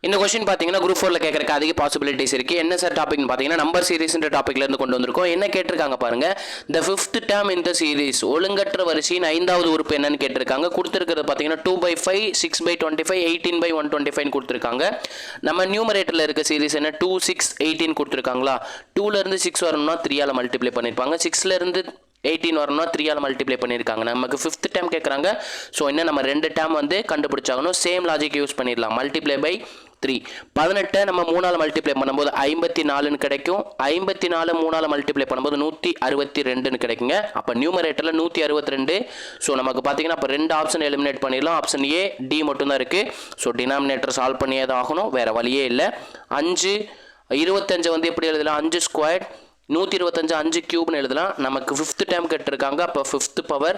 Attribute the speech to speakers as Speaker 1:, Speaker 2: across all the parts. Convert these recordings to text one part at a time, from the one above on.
Speaker 1: இந்த क्वेश्चन பாத்தீங்கன்னா குரூப் 4ல கேக்குறதுக்கு அதிக பாசிபிலிட்டிஸ் இருக்கு. என்ன சார் டாபிக்னு பாத்தீங்கன்னா நம்பர் சீரிஸ்ன்ற டாபிக்ல இருந்து கொண்டு வந்திருக்கோம். என்ன கேட்டிருக்காங்க பாருங்க. the fifth term in the series ஒழுங்கற்ற வரிசையின் ஐந்தாவது உறுப்பு என்னன்னு கேட்டிருக்காங்க. கொடுத்திருக்கிறது பாத்தீங்கன்னா 2/5 6/25 18/125 னு கொடுத்திருக்காங்க. நம்ம நியூமரேட்டர்ல இருக்க சீரிஸ் என்ன 2 6 18 கொடுத்திருக்காங்களா. 2ல இருந்து 6 வரணும்னா 3 ஆல மல்டிப்ளை பண்ணிருப்பாங்க. 6ல இருந்து 18 வரணும்னா 3 ஆல மல்டிப்ளை பண்ணிருக்காங்க. நமக்கு 5th term கேக்குறாங்க. சோ என்ன நம்ம ரெண்டு term வந்து கண்டுபிடிச்சாகணும். சேம் லாஜிக் யூஸ் பண்ணிரலாம். மல்டிப்ளை பை 3 18 நம்ம 3 ஆல மல்டிப்ளை பண்ணும்போது 54 னு கிடைக்கும். 54 3 ஆல மல்டிப்ளை பண்ணும்போது 162 னு கிடைக்குங்க. அப்ப நியூமரேட்டர்ல 162. சோ நமக்கு பாத்தீங்கன்னா அப்ப ரெண்டு ஆப்ஷன் எலிமினேட் பண்ணிரலாம். ஆப்ஷன் A D மட்டும் தான் இருக்கு. சோ டினாமினேட்டர் சால்வ் பண்ணியே தான் ஆகணும். வேற வழியே இல்ல. 5 25 வந்து எப்படி எழுதலாம் 5 ஸ்கொயர் 125 5 கியூப்னு எழுதலாம். நமக்கு 5th term கேட்டிருக்காங்க. அப்ப 5th பவர்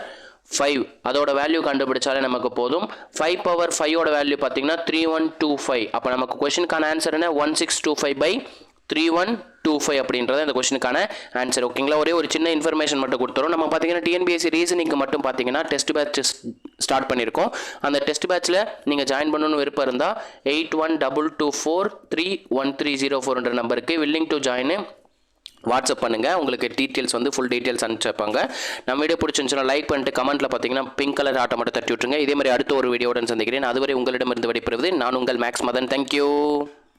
Speaker 1: 5 அதோட வேல்யூ கண்டுபிடிச்சாலே நமக்கு போதும். 5 பவர் 5 ஓட வேல்யூ பாத்தீங்கன்னா 3125. அப்ப நமக்கு क्वेश्चनக்கான ஆன்சர் என்ன 1625/3125 அப்படின்றது இந்த क्वेश्चनக்கான ஆன்சர். ஓகேங்களா. ஒரே ஒரு சின்ன இன்ஃபர்மேஷன் மட்டும் கொடுத்துறோம். நம்ம பாத்தீங்கன்னா TNPSC ரீசனிங்க்கு மட்டும் பாத்தீங்கன்னா டெஸ்ட் பேட்ச் ஸ்டார்ட் பண்ணிருக்கோம். அந்த டெஸ்ட் பேட்ச்ல நீங்க ஜாயின் பண்ணனும் விருப்பம் இருந்தா 8122431304 என்ற நம்பருக்கு willing to join வாட்ஸ்அப் பண்ணுங்க. உங்களுக்கு டீடைல்ஸ் வந்து ஃபுல் டீடைல்ஸ் அனுப்பிச்சிருப்பாங்க. நம்ம வீடியோ பிடிச்சிருந்துச்சுன்னா லைக் பண்ணிட்டு கமெண்ட்ல பாத்தீங்கன்னா பிங்க் கலர் ஆட்டோ மட்டும் தட்டி விட்டுருங்க. இதே மாதிரி அடுத்த ஒரு வீடியோவுடன் சந்திக்கிறேன். அதுவரை உங்களிடமிருந்து விடைபெறுவது நான் உங்கள் மேக்ஸ் மதன். தேங்க்யூ.